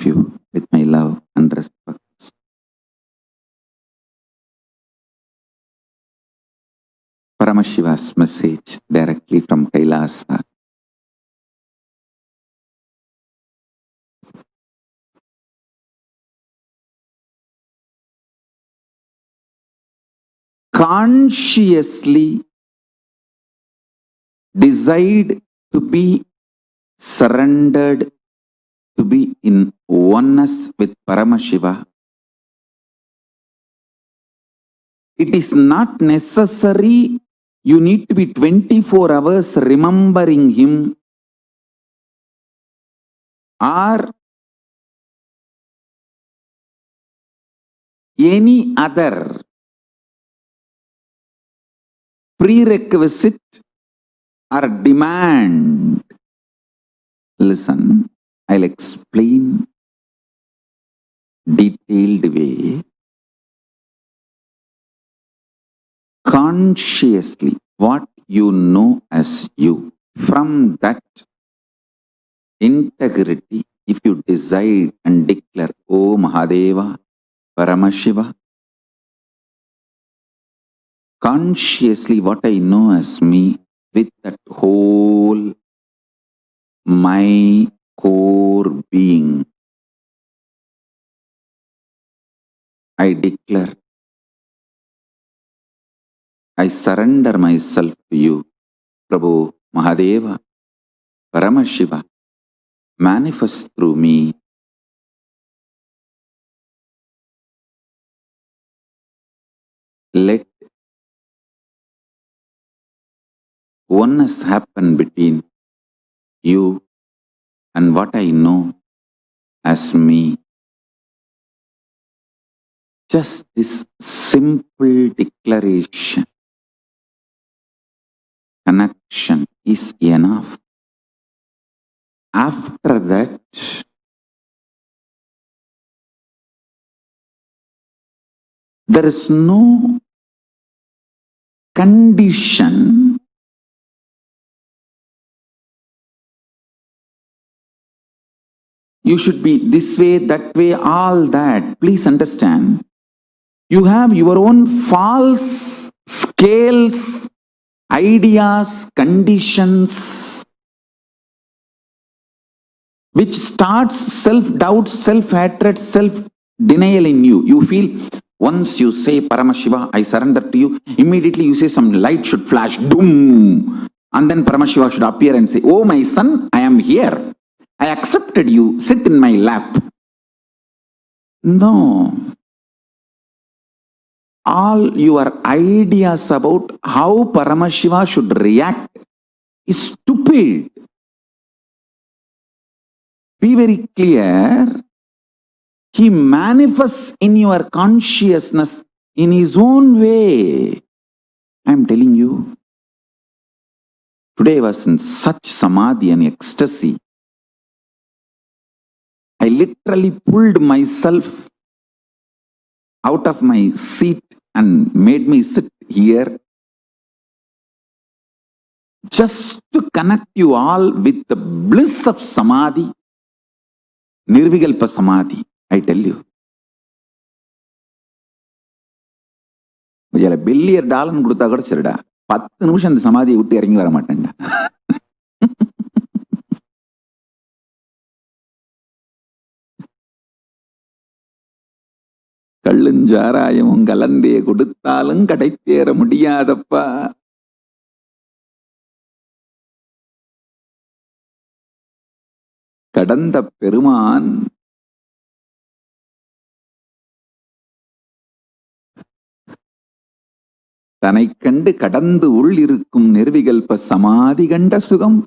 of you with my love and respect. Paramashiva's message directly from Kailasa. Consciously decide to be surrendered, to be in oneness with Paramashiva. It is not necessary you need to be 24 hours remembering him or any other prerequisite or demand. Listen, I'll explain detailed way. Consciously, what you know as you, from that integrity, if you decide and declare, O Mahadeva, Paramashiva, consciously what I know as me, with that whole my core being, I declare, I surrender myself to you, Prabhu, Mahadeva, Paramashiva, manifest through me. Let oneness happen between you and what I know as me. Just this simple declaration, connection is enough. After that, there is no condition you should be this way, that way, all that. Please understand, you have your own false scales, ideas, conditions, which starts self-doubt, self-hatred, self-denial in you. You feel, once you say, Paramashiva, I surrender to you, immediately you say some light should flash, doom, and then Paramashiva should appear and say, oh my son, I am here. I accepted you, sit in my lap. No. All your ideas about how Paramashiva should react is stupid. Be very clear. He manifests in your consciousness in his own way. I am telling you. Today I was in such samadhi and ecstasy. I literally pulled myself out of my seat and made me sit here just to connect you all with the bliss of samadhi, Nirvikalpa samadhi, I tell you. பில்லியர் டாலர்னு கொடுத்தா கூட சரிடா, 10 நிமிஷம் அந்த சமாதியை விட்டு இறங்கி வர மாட்டேன்டா. கள்ளுஞ்சாராயமும் கலந்தே கொடுத்தாலும் கடைத்தேற முடியாதப்பா. கடந்த பெருமான் தன்னை கண்டு கடந்து உள் இருக்கும் நிர்விகல்ப சமாதி கண்ட சுகம்.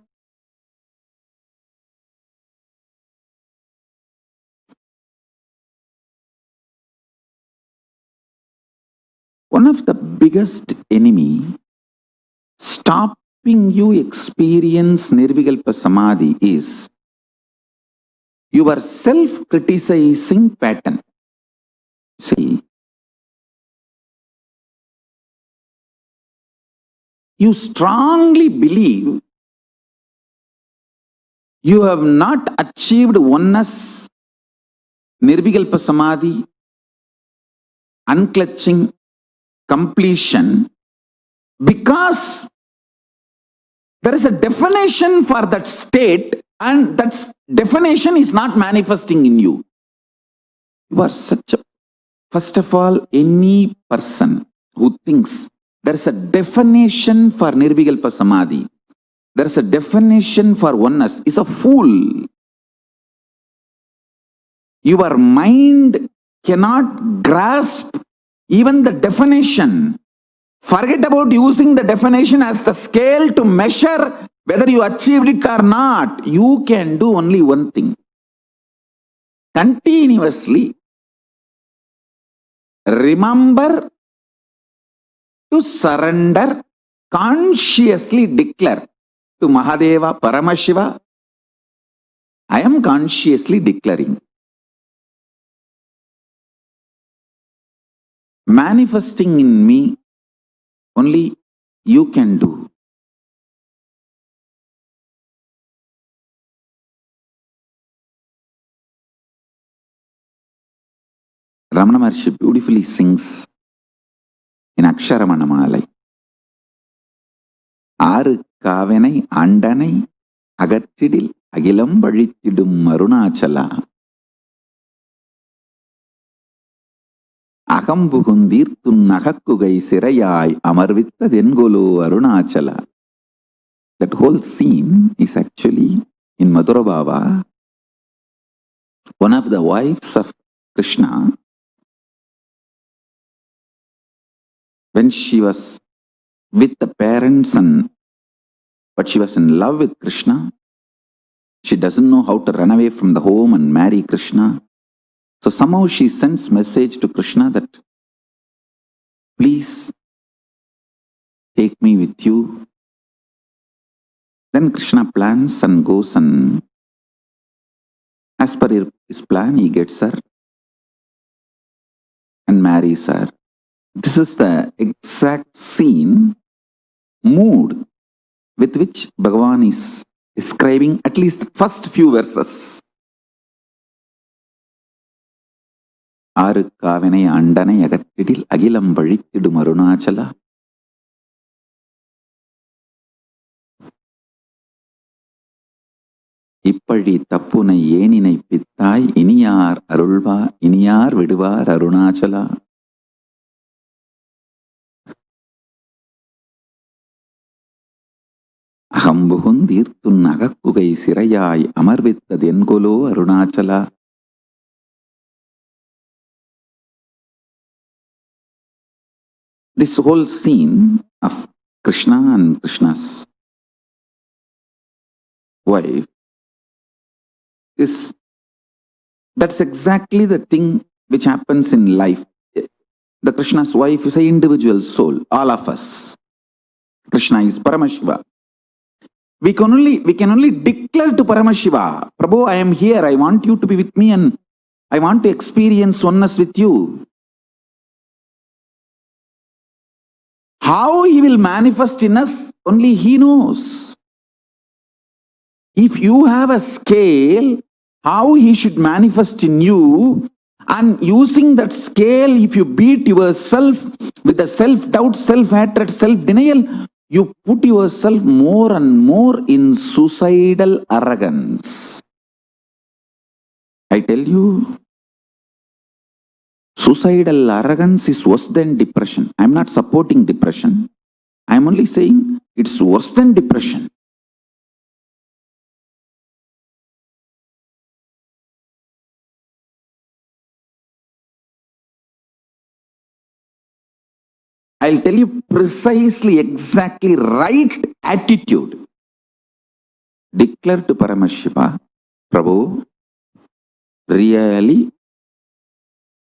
One of the biggest enemy stopping you experience Nirvikalpa Samadhi is your self-criticizing pattern. See, you strongly believe you have not achieved oneness Nirvikalpa Samadhi, unclutching, completion, because there is a definition for that state and that definition is not manifesting in you. You are such a, first of all, any person who thinks there is a definition for Nirvikalpa Samadhi, there is a definition for oneness, is a fool. Your mind cannot grasp even the definition. Forget about using the definition as the scale to measure whether you achieved it or not. You can do only one thing. Continuously remember to surrender, consciously declare to Mahadeva, Paramashiva, I am consciously declaring. Manifesting in me, only you can do. Ramana Maharshi beautifully sings in Aksharamanamala. Aru Kavenai Andanai Agattidil Agilam Vazhithidum Arunachala Agambugundirthun Nagakkugai Sirayai Amarvitta Dengolo Arunachala. That whole scene is actually in Madhura Bhava. One of the wives of Krishna, when she was with the parents but she was in love with Krishna, she doesn't know how to run away from the home and marry Krishna. So somehow she sends message to Krishna that, please take me with you. Then Krishna plans and goes, and as per his plan, he gets her and marries her. This is the exact scene, mood with which Bhagavan is describing at least the first few verses. Aru Kavenai Andanai Agattidil Agilam Vazhithidum Arunachala. Ippadi Tappunai Yeninai Pittai Iniyar Arulva Iniyar Viduvar Arunachala. Agambugundirthun Nagakkugai Sirayai Amarvitta Dengolo Arunachala. This whole scene of Krishna and Krishna's wife that's exactly the thing which happens in life. The Krishna's wife is an individual soul, all of us. Krishna is Paramashiva. We can only declare to Paramashiva, Prabhu, I am here, I want you to be with me and I want to experience oneness with you. How he will manifest in us, only he knows. If you have a scale, how he should manifest in you, and using that scale, if you beat yourself with the self-doubt, self-hatred, self-denial, you put yourself more and more in suicidal arrogance. I tell you, suicidal arrogance is worse than depression. I am not supporting depression. I am only saying it's worse than depression. I'll tell you precisely, exactly right attitude. Declare to Paramashiva, Prabhu, really,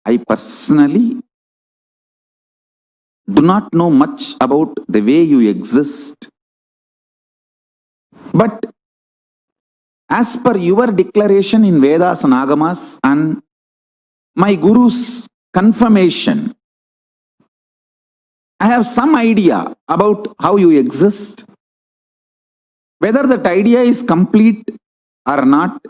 I personally do not know much about the way you exist. But as per your declaration in Vedas and Agamas and my Guru's confirmation, I have some idea about how you exist. Whether that idea is complete or not,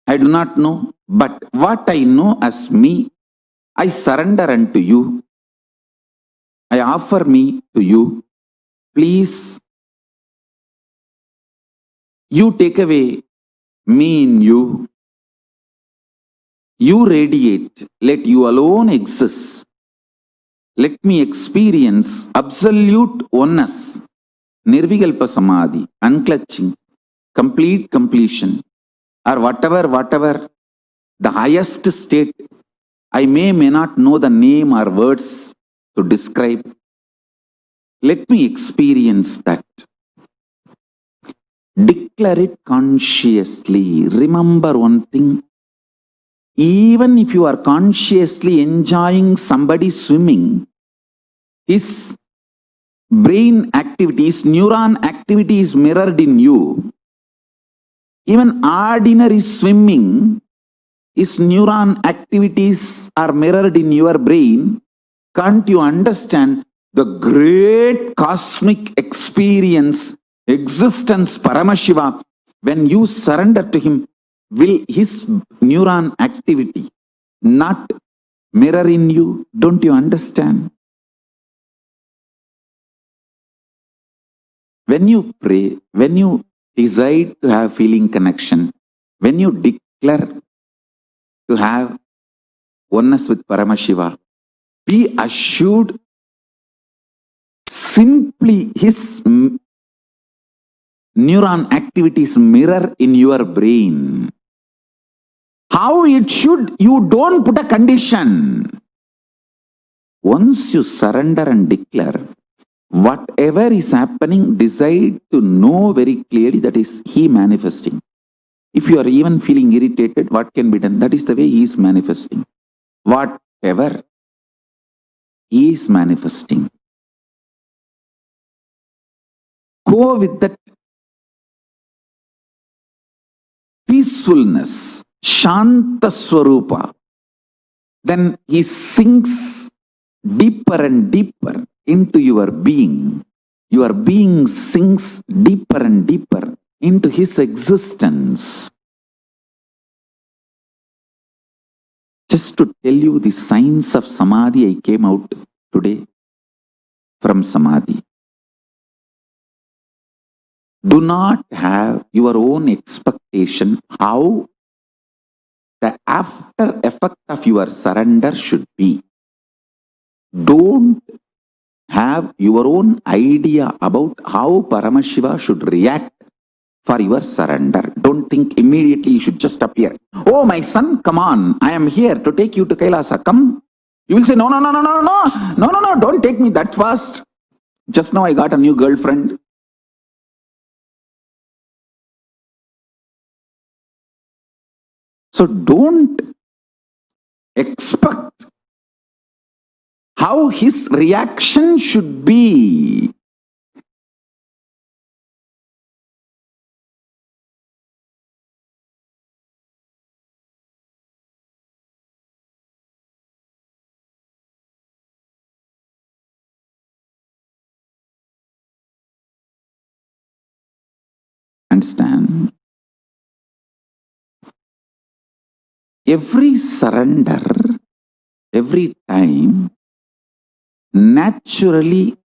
I do not know, but what I know as me, I surrender unto you. I offer me to you. Please, you take away me in you. You radiate. Let you alone exist. Let me experience absolute oneness, nirvikalpa samadhi, unclutching, complete completion, or whatever the highest state. I may not know the name or words to describe. Let me experience that. Declare it consciously. Remember one thing. Even if you are consciously enjoying somebody swimming, his brain activities, neuron activity is mirrored in you. Even ordinary swimming, his neuron activities are mirrored in your brain. Can't you understand the great cosmic experience, existence, Paramashiva? When you surrender to him, will his neuron activity not mirror in you? Don't you understand? When you pray, when you decide to have feeling connection, when you declare to have oneness with Paramashiva, be assured simply his neuron activities mirror in your brain. How it should, you don't put a condition. Once you surrender and declare, whatever is happening, decide to know very clearly that is he manifesting. If you are even feeling irritated, what can be done? That is the way he is manifesting. Whatever he is manifesting. Go with that peacefulness, Shanta Swarupa. Then he sinks deeper and deeper into your being. Your being sinks deeper and deeper into his existence. Just to tell you the signs of Samadhi, I came out today from Samadhi. Do not have your own expectation how the after effect of your surrender should be. Don't have your own idea about how Paramashiva should react for your surrender. Don't think immediately you should just appear. Oh, my son, come on. I am here to take you to Kailasa. Come. You will say, no, don't take me that fast. Just now I got a new girlfriend. So don't expect how his reaction should be. Understand? Every surrender, every time, naturally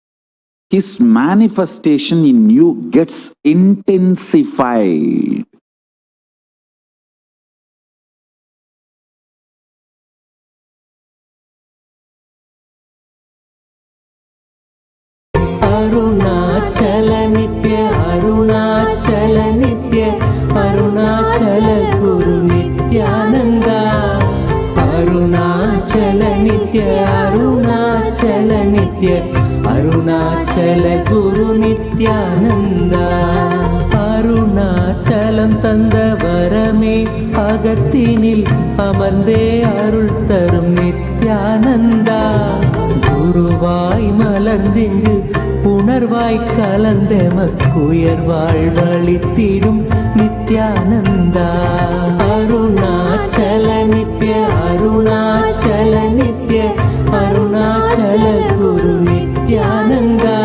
his manifestation in you gets intensified. Arunachala Nitya, Arunachala Nitya, Arunachala Guru Nityananda. Arunachala Nitya, Arunachala Nitya, Arunachala Guru Nityananda. Arunachalam tanda varame agathinil amarnde arul tarum Nityananda. Guruvaai malarndingu உணர்வாய் கலந்தெமக்குயர்வாழ் வழித்திடும் நித்யானந்தா. அருணாச்சல நித்ய, அருணாச்சல நித்ய, அருணாச்சல குரு நித்யானந்தா.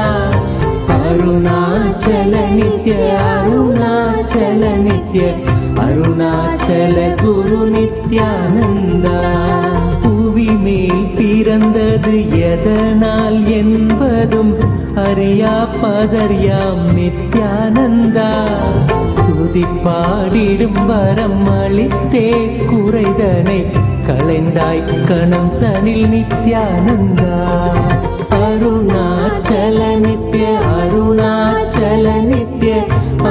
அருணாச்சல நித்ய, அருணாச்சல நித்ய, அருணாச்சல குரு குரு நித்யானந்தா. புவி மேல் பிறந்தது எதனால் என்பதும் அறியா பதர்யாம் நித்யானந்தா. துதிப்பாடிடும் வரம் அளித்தே குறைதனை களைந்தாய் கணம் தனில் நித்யானந்தா. அருணாச்சல நித்ய அருணாச்சல நித்ய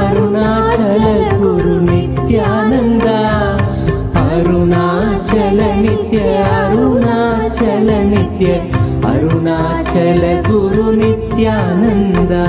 அருணாச்சல குரு நித்யானந்தா. அருணாச்சல நித்ய அருணாச்சல நித்ய அருணாச்சல குரு நித்யானந்தா.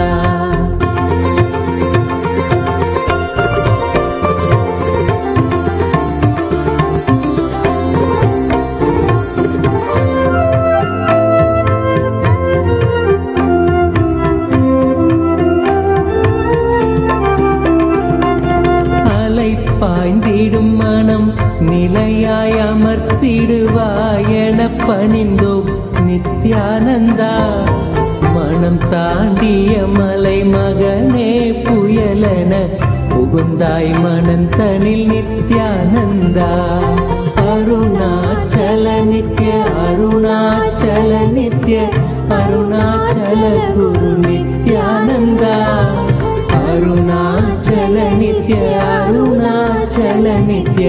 பாய்ந்திடும் மனம் நிலையாய் அமர்த்திடுவாய் என பணிந்தோம் நித்யானந்தா. மனம் தாண்டிய மலை மகனே புயலென புகுந்தாய் மனந்தனில் நித்யானந்தா. அருணாச்சல நித்ய அருணாச்சல நித்ய அருணாச்சல குரு நித்யானந்தா. அருணாச்சல நித்ய அருணாச்சல நித்ய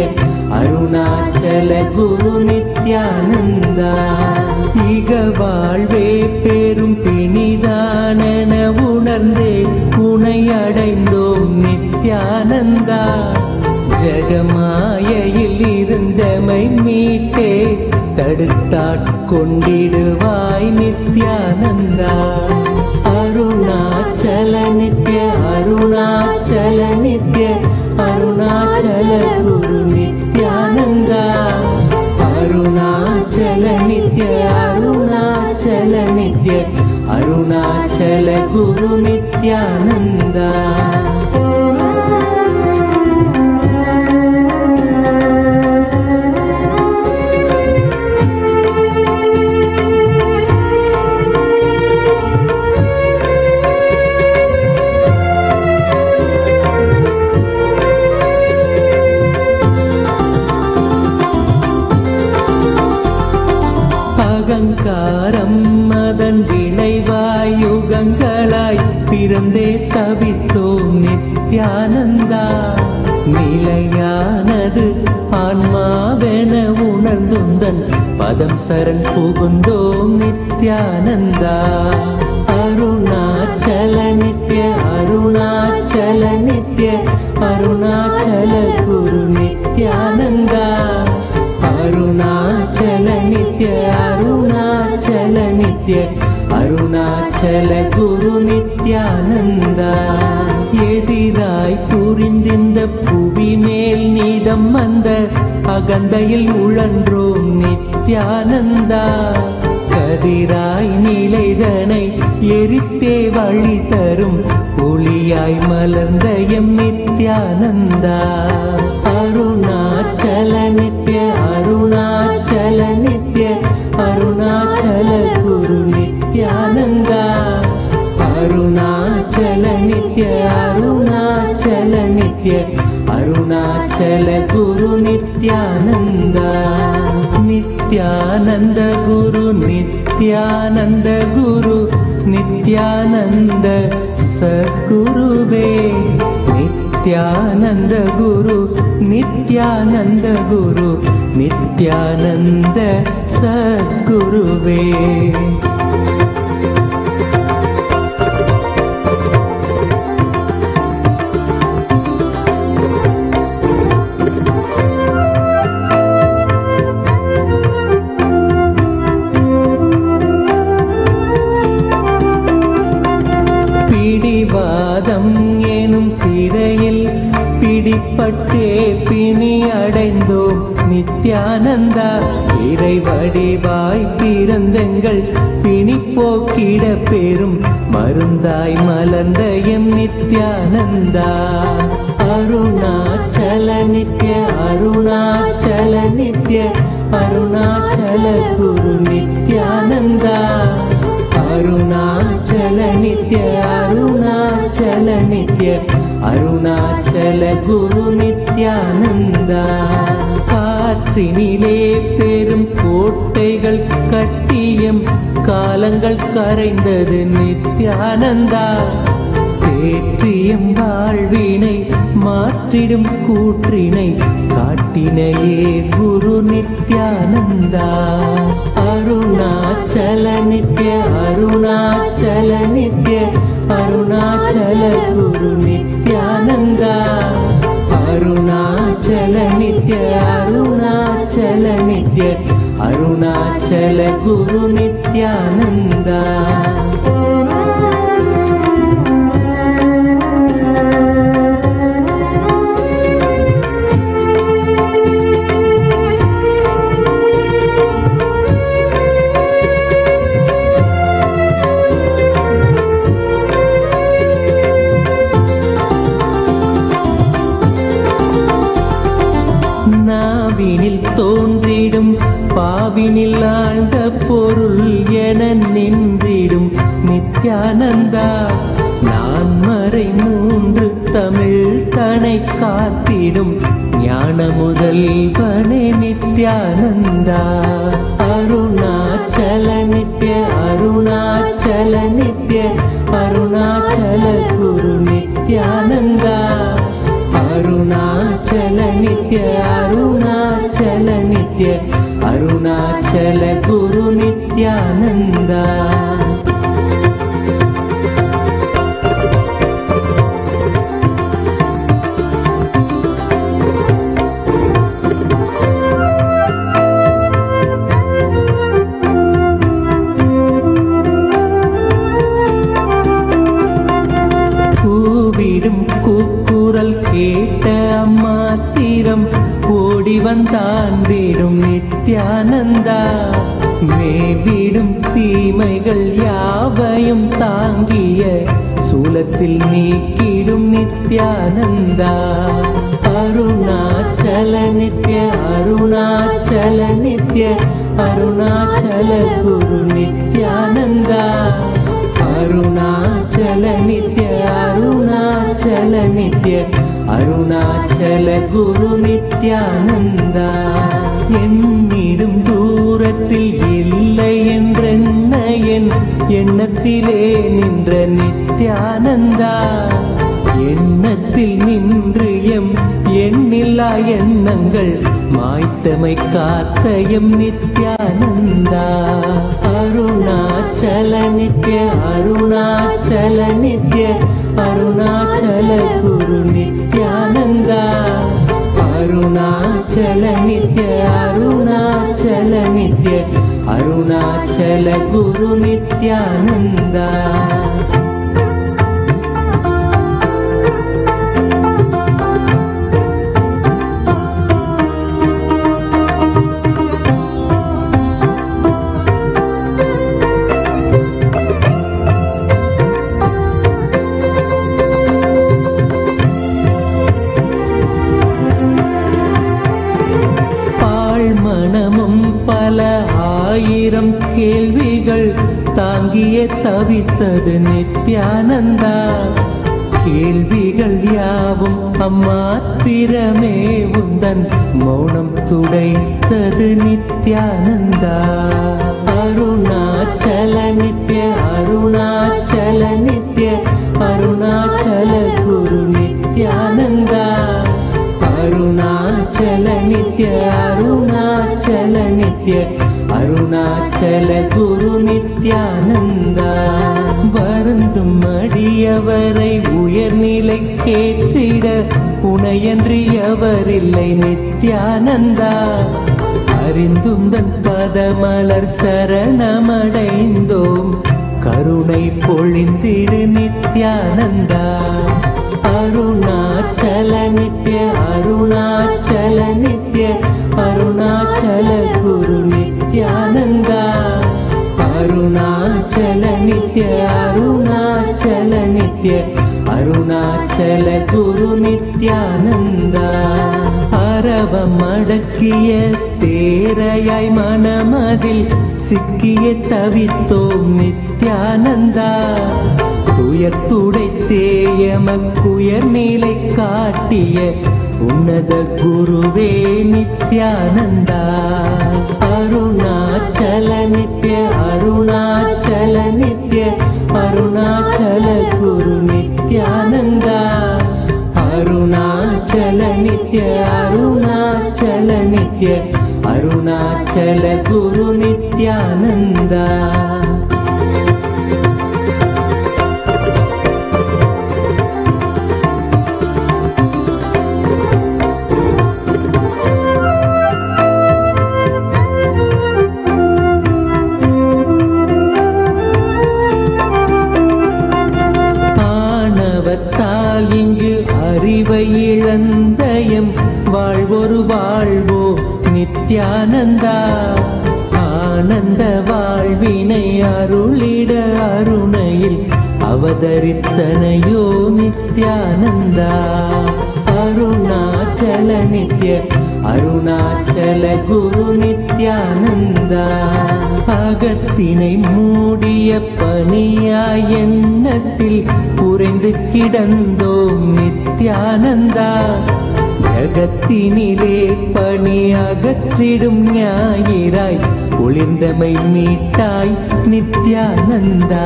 அருணாச்சல குரு நித்யானந்தா. இக வாழ்வே பெரும் பிணிதானென உணர்ந்தே உனை அடைந்தோம் நித்யானந்தா. ஜகமாயையில் இருந்தமை மீட்டே தடுத்தாட்கொண்டிடுவாய் நித்யானந்தா. அருணாச்சல நித்ய அருணாச்சல நித்ய அருணாச்சல குரு நித்யானந்தா. அருணாச்சல நித்ய அருணாச்சல நித்ய அருணாச்சல குரு நித்யானந்தா. அகங்காரம் அதன் விளைவாய் யுகங்களாய் பிறந்தே தவித்தோம் நித்யானந்தா. நிலையானது ஆன்மாவென உணர்ந்துந்தன் பதம் சரண் புகுந்தோம் நித்யானந்தா. அருணாச்சல நித்ய அருணாச்சல நித்ய அருணாச்சல குரு நித்யானந்தா. அருணாச்சல நித்ய அருணாச்சல நித்ய அருணாச்சல குரு நித்யானந்தா. எதிராய் புரிந்திந்த புவி மேல் நீதம் வந்த அகந்தையில் உழன்றோம் நித்யானந்தா. கதிராய் நிலைதனை எரித்தே வழி தரும் ஒளியாய் மலர்ந்த எம் நித்யானந்தா. அருணாச்சல நித்ய அருணாச்சல நித்ய அருணாச்சல குரு நித்யானந்தா. அருணாச்சல நித்ய அருணாச்சல நித்ய அருணாச்சல குரு நித்யானந்தா. நித்யானந்த குரு நித்யானந்த குரு நித்யானந்த சத்குருவே. நித்யானந்த குரு நித்யானந்த குரு நித்யானந்த சத்குருவே. பிடிவாதம் எனும் சிறையில் பிடிப்பட்டே பிணி அடைந்தோம் நித்யானந்தா. இறை வடிவாய் பிறந்தங்கள் பிணி போக்கிட பெரும் மருந்தாய் மலர்ந்த எம் நித்யானந்தா. அருணாச்சல நித்ய அருணாச்சல நித்ய அருணாச்சல குரு நித்யானந்தா. அருணாச்சல நித்ய அருணாச்சல நித்ய அருணாச்சல குரு நித்யானந்தா. நித்யானந்தா. காற்றினிலே பெரும் கோட்டைகள் கட்டியம் காலங்கள் கரைந்தது நித்யானந்தா. தேற்றியம் வாழ்வினை மாற்றிடும் கூற்றினை காட்டினையே குரு நித்யானந்தா. அருணாச்சல நித்ய அருணாச்சல நித்ய அருணாச்சல குரு நித்யானந்தா. அருணாச்சல நித்ய அருணாச்சல நித்ய அருணாச்சல குரு நித்யானந்தா. நாவினில் தோன்றிடும் பாவினில் ஆழ்ந்த பொருள் என நின்றிடும் நித்யானந்தா. நான் மறை மூன்று தமிழ் தனை காத்திடும் ஞான முதல்வனே நித்யானந்தா. அருணாச்சல நித்ய அருணாச்சல நித்ய அருணாச்சல குரு நித்யானந்தா. அருணாச்சல நித்ய அருணாச்சல நித்ய அருணாச்சல குரு நித்யானந்தா. கூவிடும் கூக்குரல் கேட்ட அம்மாத்திரம் ஓடி வந்தான் வீடும் நித்யானந்தா. மேவிடும் தீமைகள் யாவையும் தாங்கிய சூலத்தில் நீக்கிடும் நித்யானந்தா. அருணாச்சல நித்ய அருணாச்சல நித்ய அருணாச்சல குரு நித்யானந்தா. அருணாச்சல நித்ய அருணாச்சல நித்ய அருணாச்சல குரு நித்யானந்தா. என்னிடும் தூரத்தில் இல்லை என்றென்ன என் எண்ணத்திலே நின்ற நித்யானந்தா. எண்ணத்தில் நின்று எம் எண்ணில்லா எண்ணங்கள் மாய்த்தமை காத்தயம் நித்யானந்தா. அருணாச்சல நித்ய அருணாச்சல நித்ய அருணாச்சல குரு நித்யானந்தா. அருணாச்சல நித்ய அருணாச்சல நித்ய அருணாச்சல குரு நித்யானந்தா. மனமும் பல ஆயிரம் கேள்விகள் தாங்கிய தவித்தது நித்யானந்தா. கேள்விகள் யாவும் அம்மாத்திரமே உந்தன் மௌனம் துடைத்தது நித்யானந்தா. அருணாச்சல நித்ய அருணாச்சல நித்ய அருணாச்சல குரு நித்யானந்தா. அருணாச்சல நித்ய அருணாச்சல நித்ய அருணாச்சல குரு நித்யானந்தா. வருந்தும் அடியவரை உயர்நிலை கேட்டிட உனையன்றி அவரில்லை நித்யானந்தா. அறிந்தும் தன் பதமலர் சரணமடைந்தோம் கருணை பொழிந்திடு நித்யானந்தா. அருணாச்சல நித்ய அருணாச்சல நித்ய அருணாச்சல குரு நித்யானந்தா. அருணாச்சல நித்ய அருணாச்சல நித்ய அருணாச்சல குரு நித்யானந்தா. அரவம் அடக்கிய தேரையாய் மனமதில் சிக்கிய தவித்தோம் நித்யானந்தா. துயர் துடைத்தேயமக்குயர் நிலை காட்டிய உன்னத குருவே நித்யானந்தா. அருணாச்சல நித்ய அருணாச்சல நித்ய அருணாச்சல குரு நித்யானந்தா. அருணாச்சல நித்ய அருணாச்சல நித்ய அருணாச்சல குரு நித்யானந்தா. இங்கு அறிவை இழந்தயம் வாழ்வொரு வாழ்வோ நித்யானந்தா. ஆனந்த வாழ்வினை அருளிட அருணையில் அவதரித்தனையோ நித்யானந்தா. அருணாச்சல நித்ய அருணாச்சல குரு நித்யானந்தா. அகத்தினை மூடிய பனியாய் எண்ணத்தில் உறைந்து கிடந்தோம் நித்யானந்தா. ஜகத்தினிலே பனி அகற்றிடும் ஞாயிறாய் ஒளிர்ந்தமை மீட்டாய் நித்யானந்தா.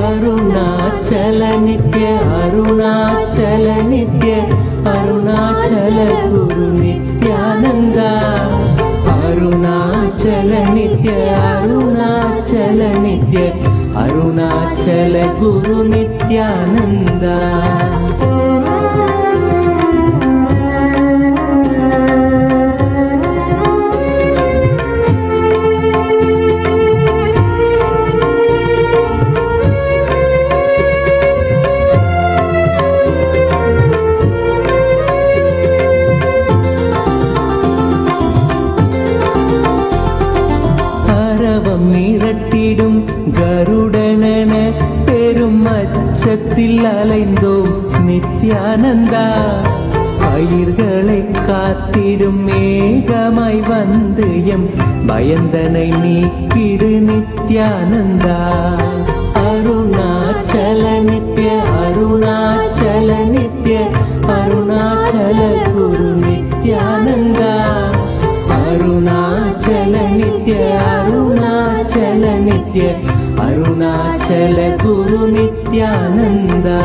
அருணாச்சல நித்ய அருணாச்சல நித்ய அருணாச்சல குரு நித்யானந்தா. அருணாச்சல நித்ய அருணாச்சல நித்ய அருணாச்சல குரு நித்யானந்தா. மிரட்டிடும் கருடனென பெரும் அச்சத்தில் அலைந்தோம் நித்யானந்தா. பயிர்களை காத்திடும் மேகமாய் வந்து எம் பயந்தனை நீக்கிடு நித்யானந்தா. அருணாச்சல நித்ய அருணாச்சல நித்ய அருணாச்சல குரு நித்யானந்தா. அருணாச்சல நித்ய அருணாச்சல நித்ய அருணாச்சல குரு நித்யானந்தா.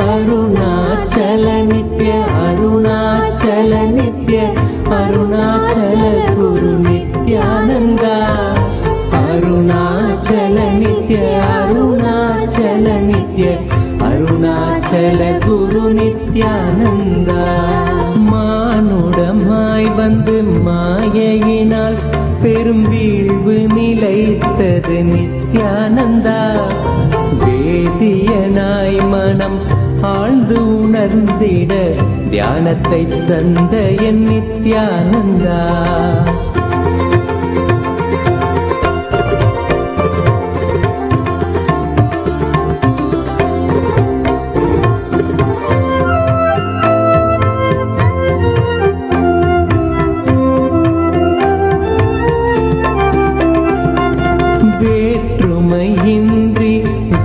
அருணாச்சல நித்ய அருணாச்சல நித்ய அருணாச்சல குரு நித்யானந்தா. அருணாச்சல நித்ய அருணாச்சல நித்ய அருணாச்சல குரு நித்யானந்தா. மானுடமாய் வந்து மாயையினால் பெரும் வீழ்வு நிலைத்தது நித்யானந்தா. வேதியனாய் மனம் ஆழ்ந்து உணர்ந்திட தியானத்தை தந்த என் நித்யானந்தா. வேற்றுமையின்றி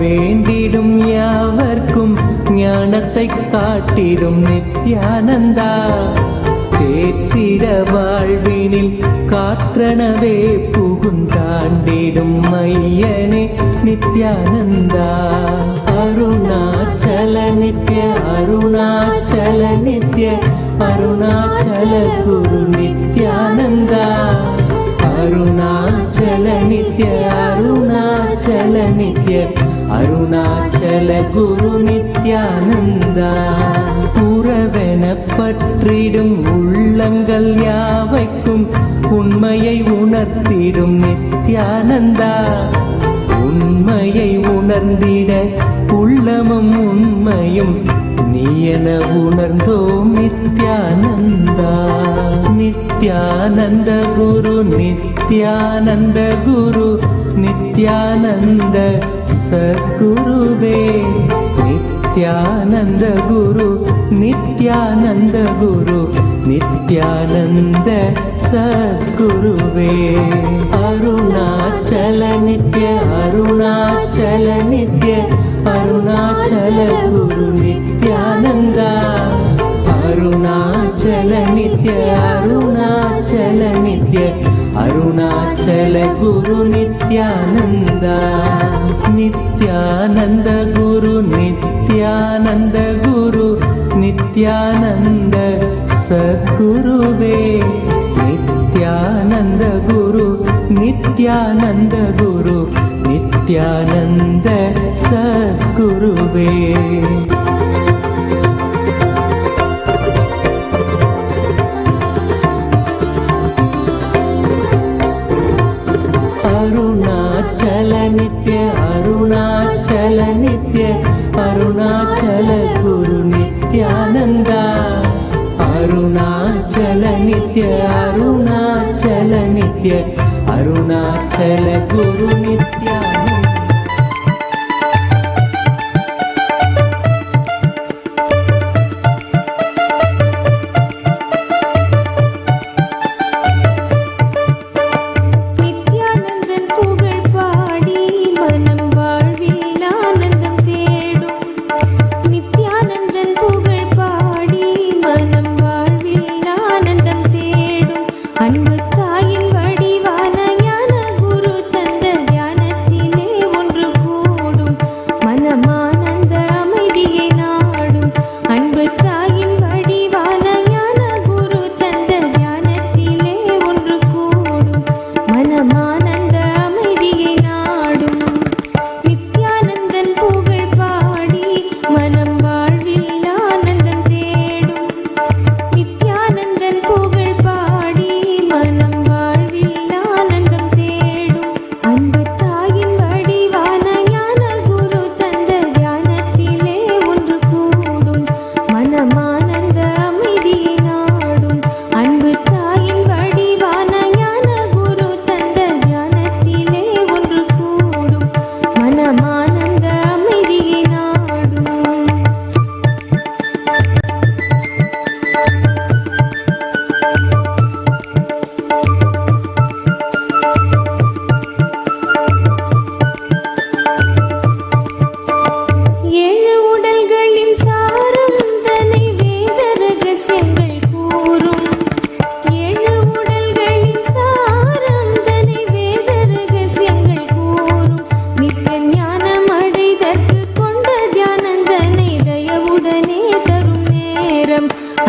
வேண்டிடும் யாவர்க்கும் ஞானத்தை காட்டிடும் நித்யானந்தா. தேற்றிட வாழ்வினில் காற்றனவே புகுந்தாண்டிடும் மையனே நித்யானந்தா. அருணாச்சல நித்ய அருணாச்சல நித்ய அருணாச்சல குரு நித்யானந்தா. அருணாச்சல நித்ய அருணாச்சல நித்ய அருணாச்சல குரு நித்யானந்தா. உறவென பற்றிடும் உள்ளங்கள் யாவைக்கும் உண்மையை உணர்த்திடும் நித்யானந்தா. உண்மையை உணர்ந்திட உள்ளமும் உண்மையும் நீ என உணர்ந்தோம் நித்யானந்தா. நித்யானந்த குரு நித்யானந்த குரு நித்யானந்த சத்குருவே. நித்யானந்த குரு நித்யானந்த குரு நித்யானந்த சத்குருவே. அருணாச்சல நித்ய அருணாச்சல நித்ய அருணாச்சல குரு நித்யானந்தா. அருணா नित्य अरुणाचल नित्य अरुणाचल गुरु नित्यानंद नित्यानंद गुरु नित्यानंद गुरु नित्यानंद सद्गुरुवे नित्यानंद गुरु नित्यानंद गुरु नित्यानंद सद्गुरुवे अरुणाचल नित्य अरुणाचल नित्य अरुणाचल गुरु नित्यानंद अरुणाचल नित्य अरुणाचल नित्य अरुणाचल गुरु नित्यानंद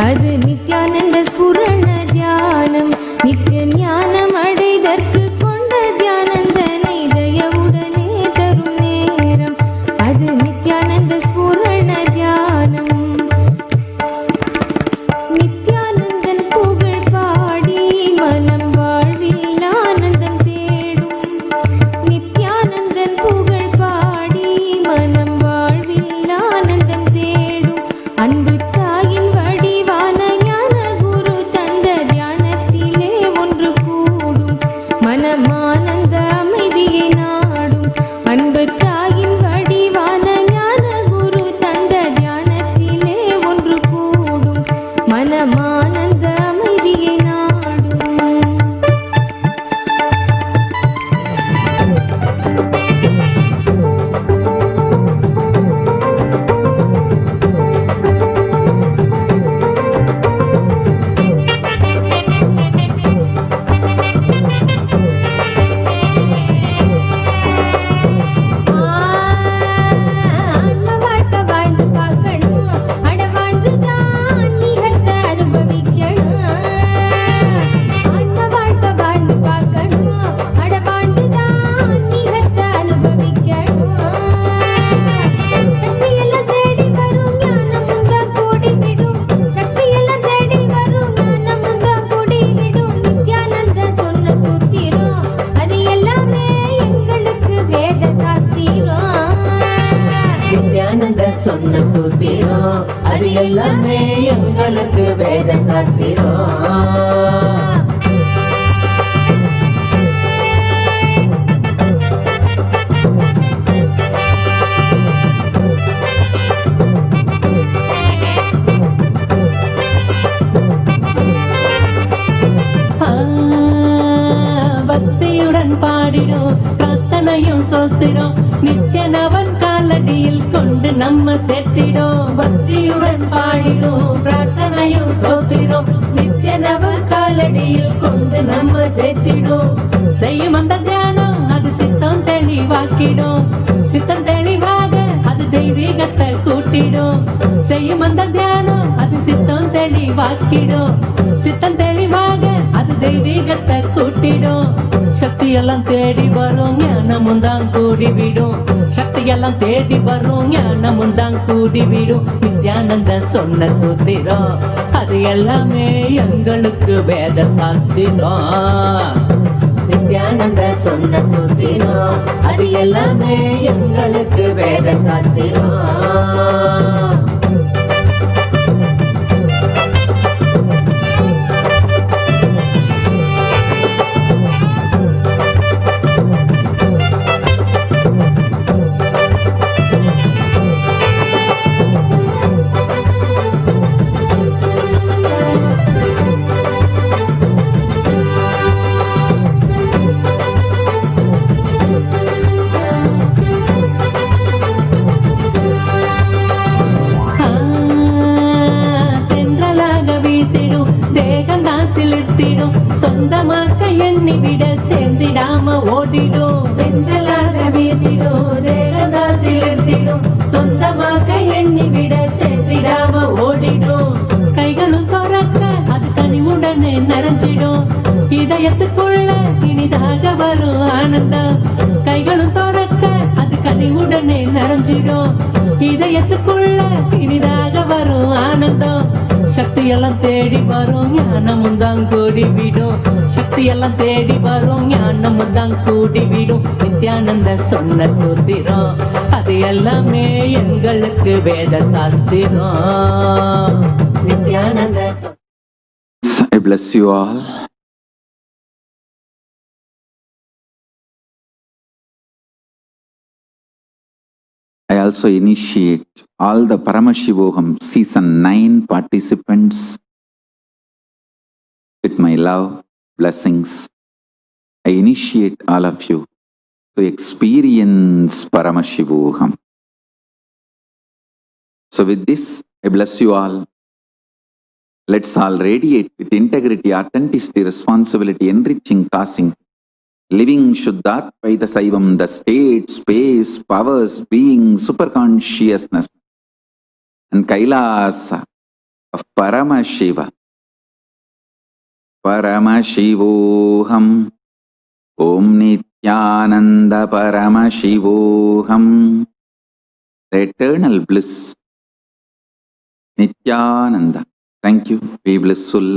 அது நித்யானந்த ஸ்புரண தியானம் நித்திய ஞானம் அடைதற்கு கொண்ட தியானந்தனை தயவுடனே தரும் நேரம் அது நித்யானந்த ஸ்புரண தியானம் நித்யானந்தன் புகழ் பாடி மனம் வாழ்வில் ஆனந்தம் தேடும் நித்யானந்தன் புகழ் பாடி மனம் வாழ்வில் ஆனந்தம் தேடும் அன்பு மனமானந்த அமைதியை நாடும் அன்பு தாயின் வடிவான ஞான குரு தந்த தியானத்திலே ஒன்று கூடும் மனமானந்த அமைதியை நாடும் சொன்ன சூத்திரம் அது எல்லாமே எங்களுக்கு வேத சாஸ்திரம் பக்தியுடன் பாடிடும் பிரார்த்தனையும் சோஸ்திரம் நித்யனவன் காலடியில் கொண்டு நம்ம சேர்த்திடும். பக்தியுடன் பாடிடும் பிரார்த்தனையும் சோஸ்திரம் நித்யனவன் காலடியில் கொண்டு நம்ம சேர்த்திடும். செய்யும் அந்த தியானம் அது சித்தம் தெளிவாக்கிடும். சித்தம் தெளிவாக அது தெய்வீகத்தை கூட்டிடும். செய்யும் அந்த தியானம் அது சித்தம் தெளிவாக்கிடும். சித்தம் தெளிவாக அது தெய்வீகத்தை கூட்டிடும். சக்தி எல்லாம் தேடி வரும் ஞானமும் தான் கூடிவிடும். சக்தி எல்லாம் தேடி வரும் ஞானமும் தான் கூடிவிடும். நித்யானந்தன் சொன்ன சூத்திரம் அது எல்லாமே எங்களுக்கு வேத சாஸ்திரம். நித்யானந்தன் சொன்ன சூத்திரம் அது எல்லாமே எங்களுக்கு வேத சாஸ்திரம். சொந்தமாக்க எண்ணி விட சேர்ந்திடாம ஓடிடும். தென்றலாக வீசிடும் தேகதா சிலிர்த்திடும். சொந்தமாக்க எண்ணி விட சேர்ந்திடாம ஓடிடும். கைகளும் துறக்க அது கனிவுடனே நிறைஞ்சிடும். இதயத்துக்குள்ள இனிதாக வரும் ஆனந்தம். கைகளும் துறக்க அது கனிவுடனே நிறைஞ்சிடும். இதயத்துக்குள்ள இனிதாக வரும் ஆனந்தம். சக்தி எல்லாம் தேடி வரும் ஞானமும் தான் கூடிவிடும். சக்தி எல்லாம் தேடி வரும் ஞானமும் தான் கூடிவிடும். நித்யானந்த சொன்ன சூத்திரம் அது எல்லாமே எங்களுக்கு வேத சாஸ்திரம். Nityananda I bless you all. I also initiate all the Paramashivoham season 9 participants with my love, blessings. I initiate all of you to experience Paramashivoham. So with this, I bless you all. Let's all radiate with integrity, authenticity, responsibility, enriching, causing, living Shuddhatvaita Saivam, the state, space, powers, being, superconsciousness, and Kailasa of Paramashiva. Paramashivoham, Om Nityananda Paramashivoham, the eternal bliss, Nityananda. Thank you. Be blissful.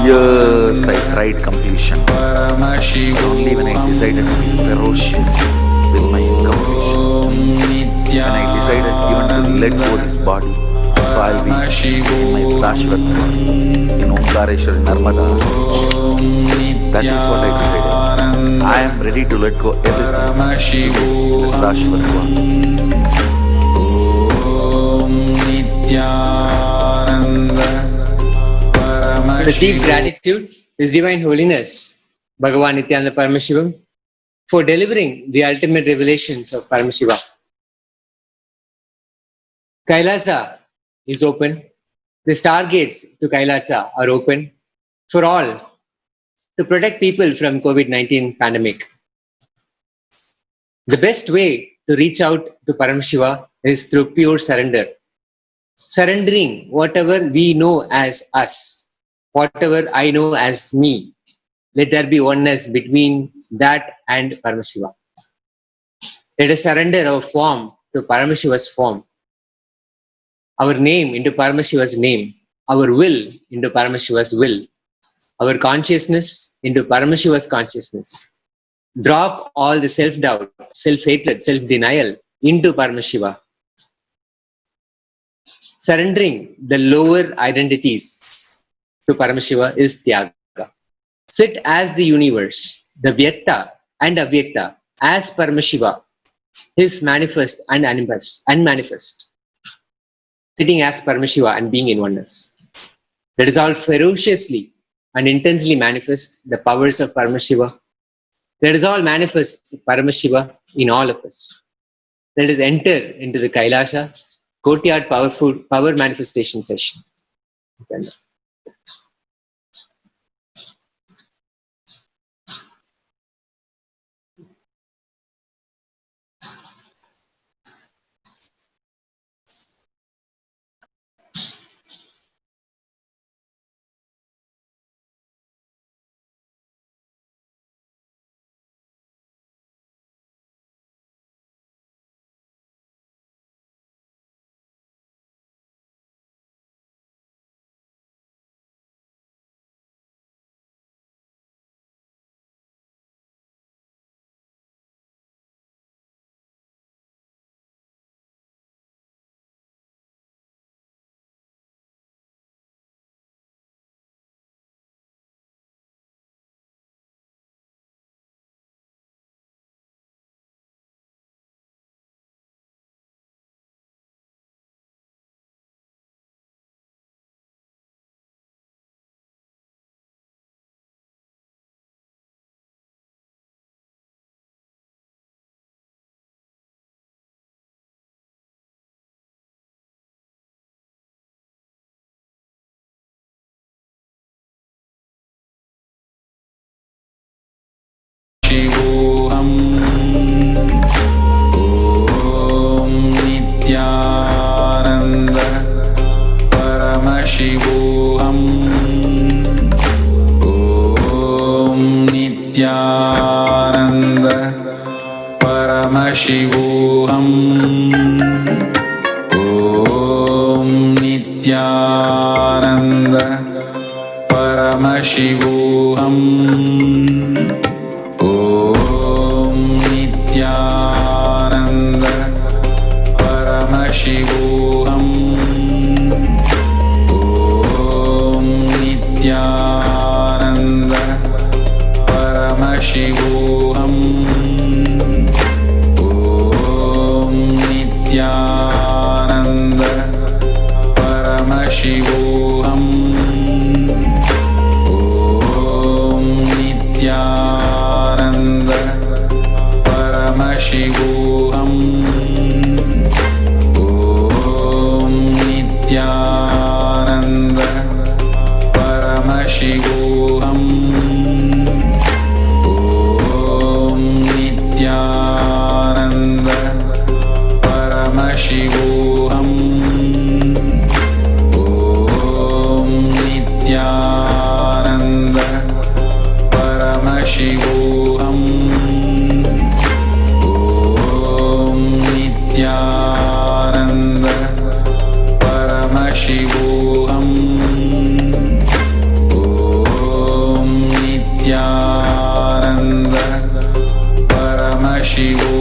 Years I tried completion. Only when I decided to be ferocious with my incompletion, when I decided even to let go this body, so I'll be in my Shashvatva, in Omkareshwar, Narmada. That is what I decided. I am ready to let go everything in this Shashvatva. The deep gratitude is Divine Holiness, Bhagavan Nityananda Paramashivam, for delivering the ultimate revelations of Paramashiva. Kailasa is open. The stargates to Kailasa are open for all to protect people from COVID-19 pandemic. The best way to reach out to Paramashiva is through pure surrender. Surrendering whatever we know as us, whatever I know as me. Let there be oneness between that and Paramashiva. Let us surrender our form to Paramashiva's form, our name into Paramashiva's name, our will into Paramashiva's will, our consciousness into Paramashiva's consciousness. Drop all the self-doubt, self-hatred, self-denial into Paramashiva. Surrendering the lower identities to Paramashiva is Tyaga. Sit as the universe, the Vyakta and Avyakta, as Paramashiva, his manifest and unmanifest. Sitting as Paramashiva and being in oneness. Let us all ferociously and intensely manifest the powers of Paramashiva. Let us all manifest Paramashiva in all of us. Let us enter into the Kailasa Courtyard Power Manifestation Session. शिवोऽहम् ॐ नित्यानन्द परमशिवोऽहम् ॐ नित्यानन्द परमशिवोऽहम् ॐ नित्यानन्द परमशिवोऽहम् नित्यानन्द परमशिवोऽहम् ॐ नित्यानन्द परमशिवोऽहम् ॐ नित्यानन्द परमशिवोऽहम् ॐ नित्यानन्द परमशिवोऽहम् ॐ नित्यानन्द परमशिवोऽहम् ॐ नित्यानन्द परमशिवोऽहम् ॐ नित्यानन्द परमशिवोऽहम् नित्यानन्द परमशिवोऽहम् ॐ नित्यानन्द परमशिवोऽहम्